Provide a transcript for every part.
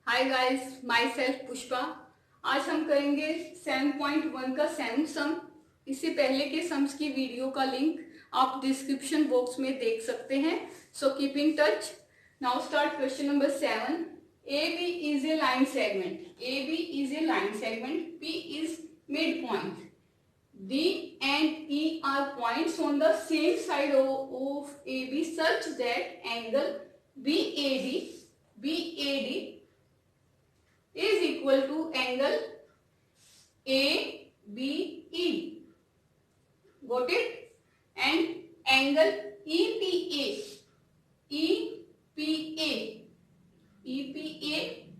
Hi guys, my self Pushpa. आज हम करेंगे 7.1 का सेवंथ सम। इससे पहले के सम्स की वीडियो का लिंक आप डिस्क्रिप्शन बॉक्स में देख सकते हैं। So keep in touch. Now start question number 7। AB is a line segment. AB is a line segment. P is midpoint. D and E are points on the same side of AB such that angle BAD is equal to angle ABE. Got it? And angle EPA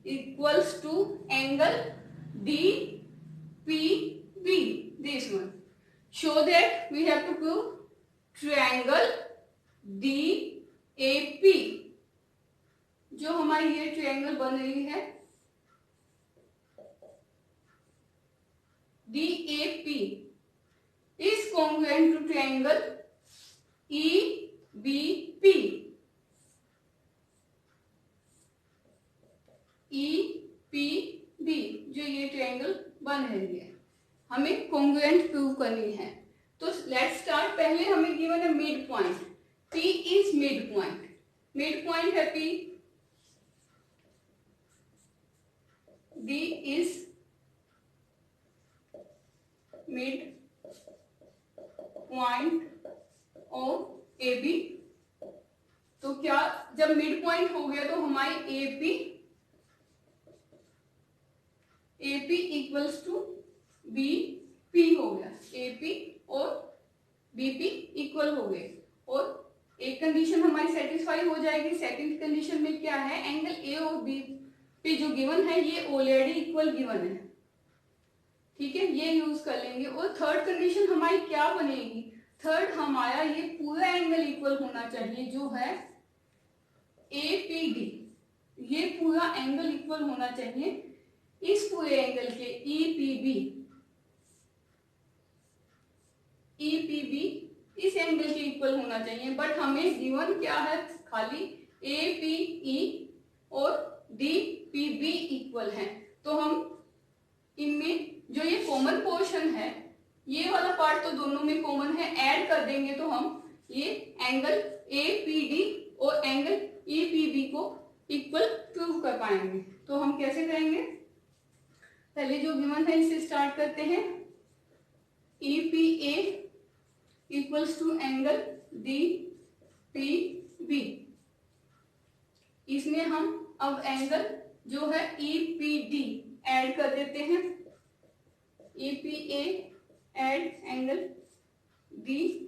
equals to angle DPB. This one. Show that we have to prove triangle DAP. जो हमारी ये triangle बन रही है DAP is congruent to triangle EBP. EPB जो ये triangle बन रही है हमें कॉन्ग्रुएंट प्रूव करनी है। तो लेट्स स्टार्ट। पहले हमें गिवन है mid point. P is mid point. Mid point है P। D is mid point of AB। तो क्या जब मिड पॉइंट हो गया तो हमारी AP इक्वल्स टू BP हो गया। AP और BP इक्वल हो गए और एक कंडीशन हमारी सेटिस्फाई हो जाएगी। सेकंड कंडीशन में क्या है, एंगल A और BP जो गिवन है ये ऑलरेडी इक्वल गिवन है। ठीक है, ये यूज कर लेंगे। और थर्ड कंडीशन हमारी क्या बनेगी, थर्ड हमारा ये पूरा एंगल इक्वल होना चाहिए जो है APD। ये पूरा एंगल इक्वल होना चाहिए इस पूरे एंगल के EPB इस एंगल के इक्वल होना चाहिए। बट हमें गिवन क्या है, खाली APE और DPB इक्वल है। तो हम इनमें जो ये कॉमन पोर्शन है, ये वाला पार्ट तो दोनों में कॉमन है, ऐड कर देंगे तो हम ये एंगल APD और एंगल EPB को इक्वल प्रूव कर पाएंगे। तो हम कैसे करेंगे, पहले जो गिवन है इससे स्टार्ट करते हैं। EPA equals to angle DPB। इसमें हम अब एंगल जो है EPD ऐड कर देते हैं। EPA add angle DPE।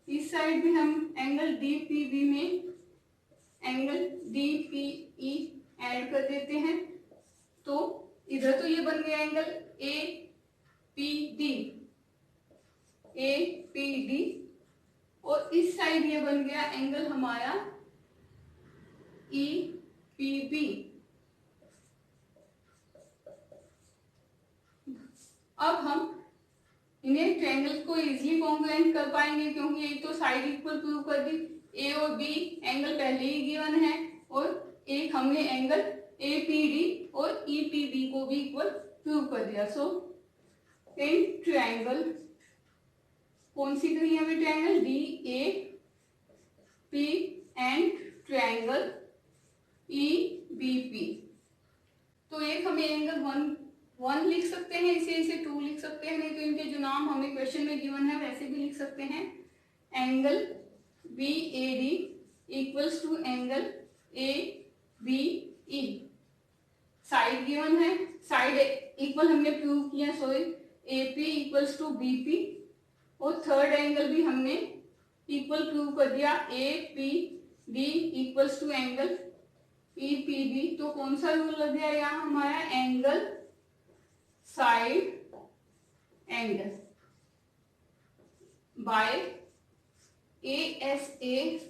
इस साइड भी हम एंगल DPB में एंगल DPE ऐड कर देते हैं। तो इधर तो ये बन गया एंगल APD और इस साइड ये बन गया एंगल हमारा EPB। अब हम इन्हें ट्रायंगल को इजीली कॉन्ग्रुएंट कर पाएंगे क्योंकि एक तो साइड इक्वल प्रूव कर दी, A और B एंगल पहले ही गिवन है और एक हमने एंगल APD और EPB को भी इक्वल प्रूव कर दिया। सो इन ट्रायंगल कौन सी करी हमें triangle DAP and triangle EBP। तो एक हमें एंगल 1 लिख सकते हैं, इसे 2 लिख सकते हैं, नहीं तो इनके जो नाम हमें क्वेश्चन में गिवन है वैसे भी लिख सकते हैं। Angle BAD equals to angle ABE। Side given है, साइड इक्वल हमने प्रूव किया, sorry AP equals to BP और थर्ड एंगल भी हमने इक्वल प्रूव कर दिया APD equals to angle EPB। तो कौन सा रूल लग गया यहाँ हमारा, angle side angle by ASA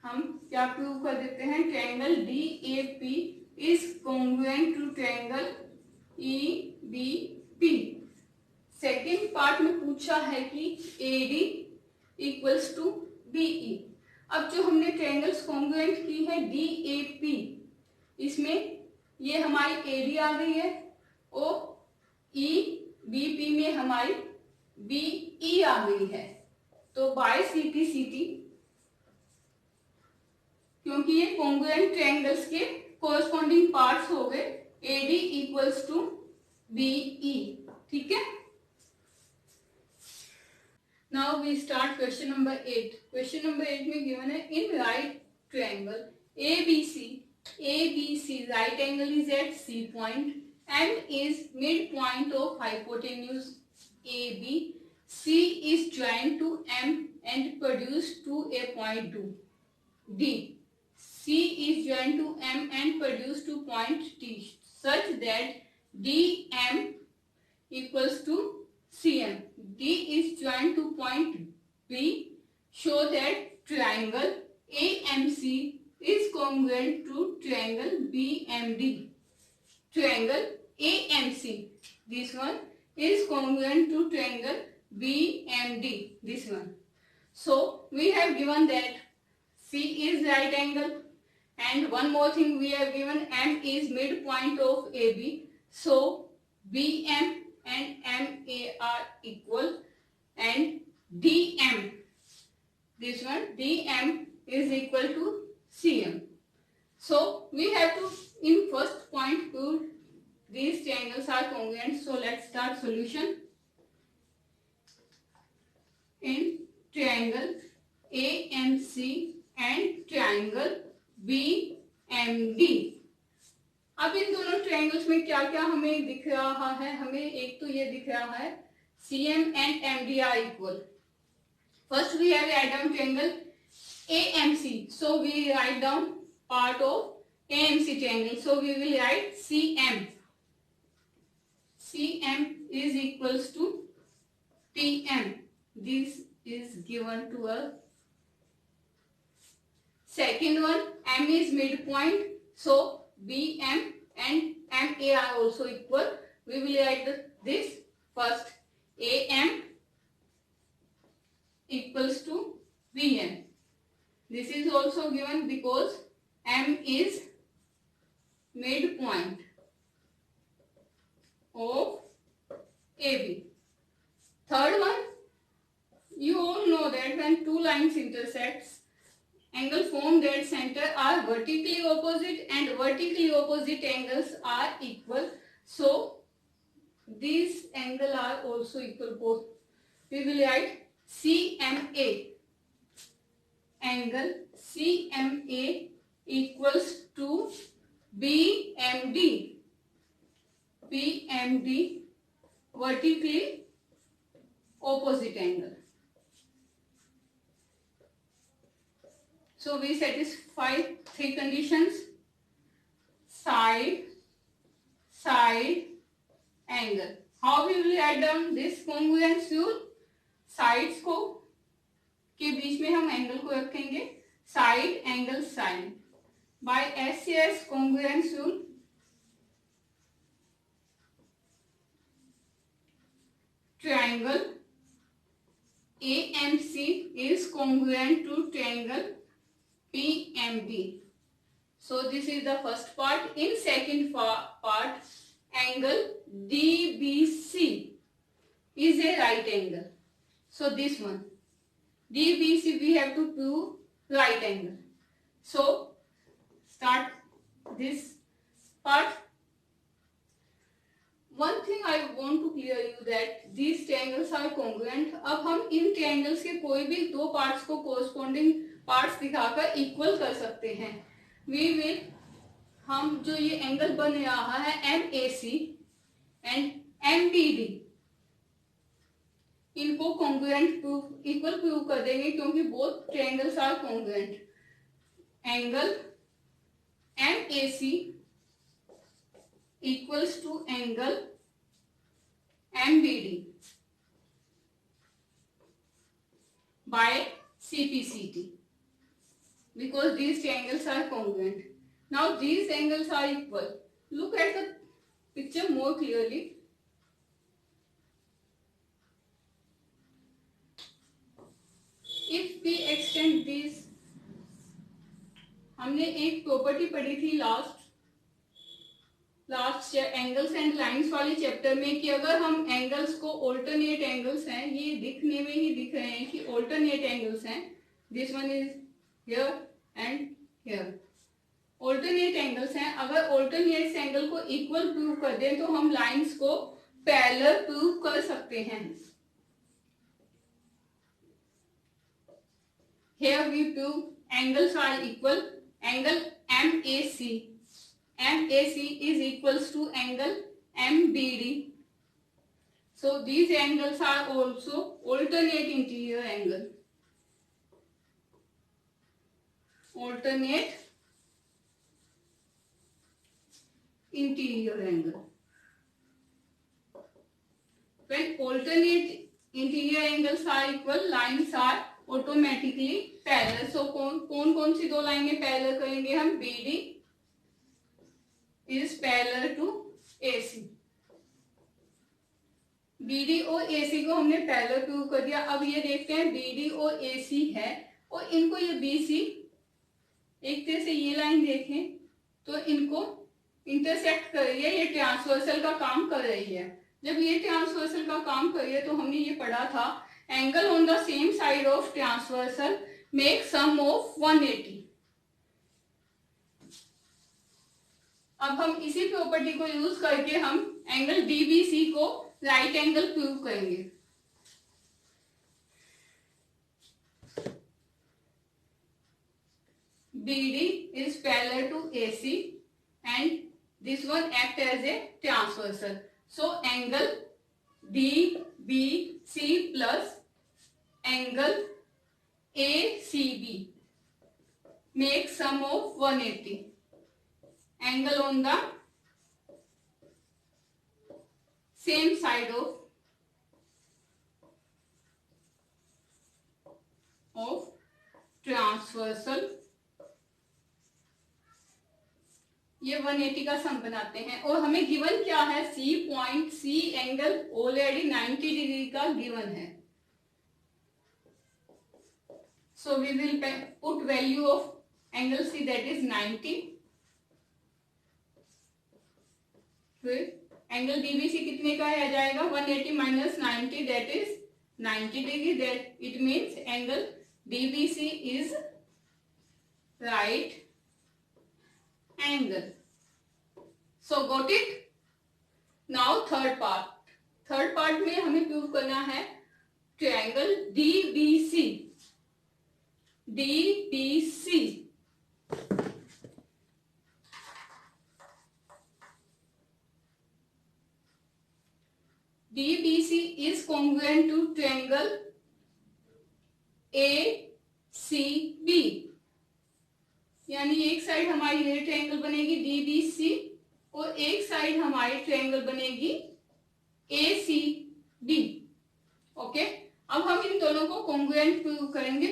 हम क्या प्रूव कर देते हैं, triangle DAP is congruent to triangle EBP। Second part में पूछा है कि AD इक्वल्स टू BE। अब जो हमने ट्रायंगल्स कॉन्ग्रुएंट की है DAP, इसमें ये हमारी AD आ गई है और EBP में हमारी BE आ गई है। तो बाय CPCT, क्योंकि ये कॉन्ग्रुएंट ट्रायंगल्स के कोरस्पॉन्डिंग पार्ट्स हो गए, AD इक्वल्स टू BE। ठीक है। Now we start question number 8। Question number 8 में गिवन है in right triangle ABC right angle is at C point, M is midpoint of hypotenuse AB, C is joined to M and produce to a point D. C is joined to M and produce to point T such that DM equals to CM. D is joined to point B. Show that triangle AMC is congruent to triangle BMD. Triangle AMC, this one, is congruent to triangle BMD, this one. So we have given that C is right angle, and one more thing we have given, M is midpoint of AB. So BM and MA are equal, and DM, this one, DM is equal to CM. So we have to in first point prove these triangles are congruent. So let's start solution. In triangle AMC and triangle BMD, अब इन दोनों triangles में क्या क्या हमें दिख रहा है? हमें एक तो ये दिख रहा है CM and MD are equal. First we have write down triangle AMC, so we write down part of AMC triangle, so we will write CM. CM is equals to TM. This is given to us. Second one, M is midpoint, so BM and MA are also equal. We will write this first. AM equals to BM. This is also given because M is midpoint of AB. Third one, you all know that when two lines intersects, angle formed at center are vertically opposite, and vertically opposite angles are equal. So these angles are also equal both. We will write CMA. Angle CMA equals to BMD. BMD, vertically opposite angle. So we satisfy three conditions: side, angle. How we will write down this congruence rule? Sides को के बीच में हम angle को रखेंगे side angle sign by SCS congruence rule. Triangle AMC is congruent to triangle PMD. So this is the first part. In second part, angle DBC is a right angle. So this one, DBC, we have to prove right angle. So start this part. One thing I want to clear you that these triangles are congruent. अब हम इन triangles के कोई भी दो parts को corresponding parts दिखाकर equal कर सकते हैं. We will, हम जो ये एंगल बन रहा है MAC and MBD, इनको congruent proof equal proof कर देंगे क्योंकि both triangles are congruent. Angle MAC equals to angle MBD by CPCT because these triangles are congruent. Now these angles are equal. Look at the picture more clearly. If we extend this हमने एक property पढ़ी थी last angles and lines वाले chapter में कि अगर हम angles को ऑल्टरनेट एंगल्स हैं, ये दिखने में ही दिख रहे हैं कि ऑल्टरनेट एंगल्स हैं, this one is here and here, alternate angles हैं। अगर ऑल्टरनेट एंगल को इक्वल प्रूव कर दें तो हम लाइंस को पैरेलल प्रूव कर सकते हैं। Here we prove angles are equal. Angle MAC is equals to angle MBD. So these angles are also alternate interior angle. Alternate interior angle. When alternate interior angles are equal, lines are automatically parallel. So कौन सी दो लाइनें parallel करेंगे हम? BD is parallel to AC. BD और AC को हमने parallel prove कर दिया। अब ये देखते हैं BD और AC है और इनको ये BC, एक तरह से ये लाइन देखें तो इनको इंटरसेक्ट कर रही है, ये ट्रांसवर्सल का काम कर रही है। जब ये ट्रांसवर्सल का काम कर रही है तो हमने ये पढ़ा था angle on the same side of transversal make sum of 180। अब हम इसी प्रॉपर्टी को यूज करके हम एंगल DBC को राइट एंगल प्रूव करेंगे। BD is parallel to AC and this one act as a transversal. So angle DBC plus angle ACB make sum of 180. Angle on the same side of transversal, ये 180 का सम बनाते हैं और हमें given क्या है? C point, C angle already 90 degree का given है। So we will put value of angle C, that is 90. फिर एंगल DBC कितने का आ जाएगा? 180 minus 90, that is 90 degree. That it means angle DBC is right angle. So got it? Now third part में हमें prove करना है triangle DBC is congruent to triangle ACB, यानी एक साइड हमारी ये ट्रायंगल बनेगी DBC और एक साइड हमारी ट्रायंगल बनेगी ACB। ओके, अब हम इन दोनों को कॉन्ग्रुएंट प्रूव करेंगे।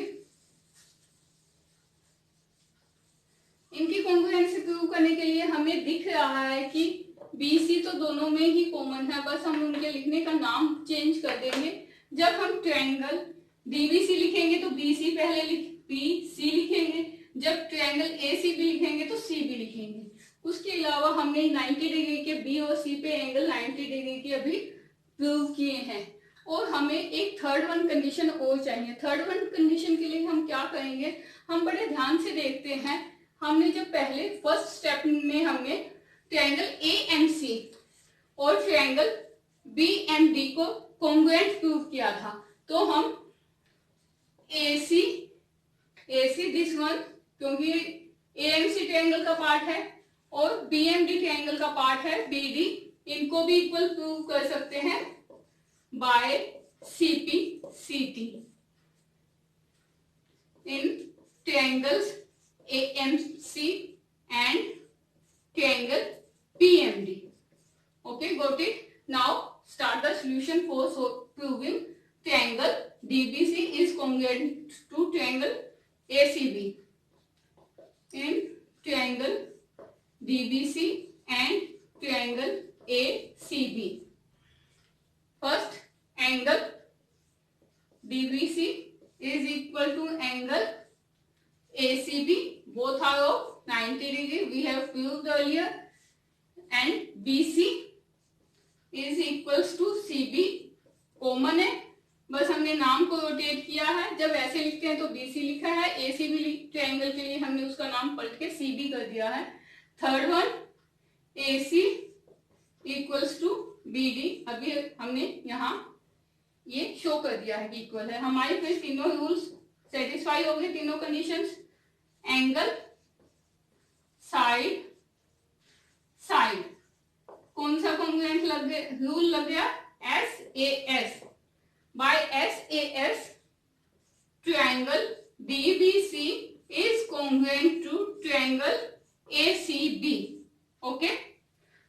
इनकी कॉन्ग्रुएंसी प्रूव करने के लिए हमें दिख रहा है कि BC तो दोनों में ही कॉमन है, बस हम उनके लिखने का नाम चेंज कर देंगे। जब हम ट्रायंगल DBC लिखेंगे तो BC पहले BC लिखेंगे, जब ट्रायंगल ACB लिखेंगे तो CB लिखेंगे। उसके अलावा हमने 90 डिग्री के B और C पे एंगल 90 डिग्री के अभी प्रूव किए हैं और हमें एक थर्ड वन कंडीशन और चाहिए। थर्ड वन कंडीशन के लिए हम क्या करेंगे? हम बड़े ध्यान से देखते हैं। हमने जब पहले फर्स्ट स्टेप में हमने ट्रायंगल AMC और ट्रायंगल BMD को कॉन्ग्रुएंट प्रूव किया था, तो हम AC दिस वन, क्योंकि AMC ट्रायंगल का पार्ट है और BMD ट्रायंगल का पार्ट है BD, इनको भी इक्वल प्रूव कर सकते हैं by CP/CT in triangles AMC and triangle PMD. Okay, got it? Now start the solution for proving triangle DBC is congruent to triangle ACB. In triangle DBC and triangle ACB, first angle DBC is equal to angle ACB both are of 90 degree. We have proved earlier. And BC is equals to CB common है, बस हमने नाम को rotate किया है. जब ऐसे लिखते हैं तो BC लिखा है, ACB ट्रायंगल के लिए हमने उसका नाम पलट के CB कर दिया है. Third one AC equals to BD. अभी हमने यहाँ ये शो कर दिया है कि इक्वल है. हमारे फिर तीनों रूल्स सेटिस्फाई हो गए, तीनों कंडीशंस. एंगल, साइड, साइड, कौन सा कॉन्ग्रुएंट लग गया, रूल लग गया? SAS. By SAS triangle DBC is congruent to triangle ACB. Okay,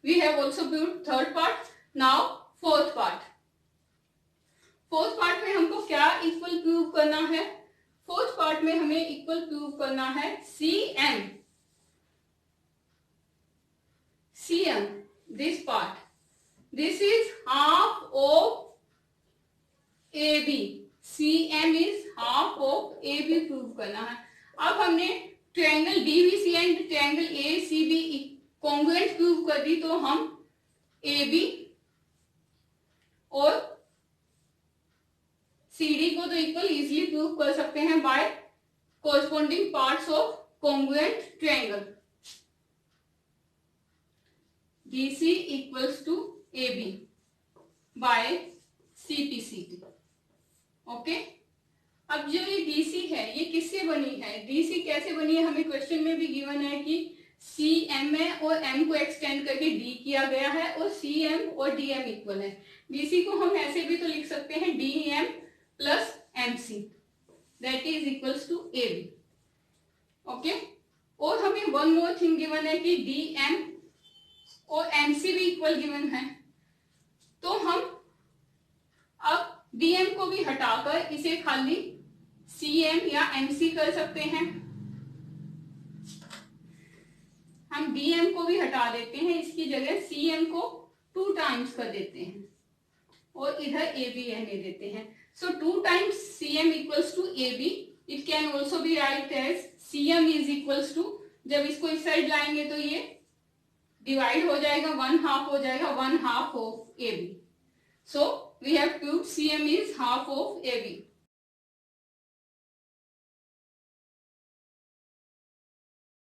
we have also proved third part. Now fourth part. Fourth part में हमको क्या इक्वल प्रूव करना है? फोर्थ पार्ट में हमें इक्वल प्रूव करना है CM. CM, this part, this is half of AB. CM is half of AB prove करना है. अब हमने triangle DBC and triangle ACB congruent prove कर दी, तो हम AB और CD को तो इक्वल इजिली प्रूव कर सकते हैं by corresponding parts of congruent triangle. BC equals to AB by CPCT. Okay, अब जो ये DC है ये किससे बनी है? DC कैसे बनी है? हमें क्वेश्चन में भी गिवन है कि CM है और M को एक्सटेंड करके D किया गया है और CM और DM इक्वल है. DC को हम ऐसे भी तो लिख सकते हैं DM plus MC, that is equals to AB. Okay, और हमें वन मोर थिंग गिवन है कि DM और MC भी इक्वल गिवन है, तो हम अब DM को भी हटाकर इसे खाली CM या MC कर सकते हैं. हम DM को भी हटा देते हैं, इसकी जगह CM को 2 टाइम्स कर देते हैं और इधर AB रहने देते हैं. So 2 times CM equals to AB. It can also be write as CM is equals to, जब इसको इस साइड लाएंगे तो ये डिवाइड हो जाएगा, 1/2 हो जाएगा, 1/2 of AB. So we have proved CM is half of AB.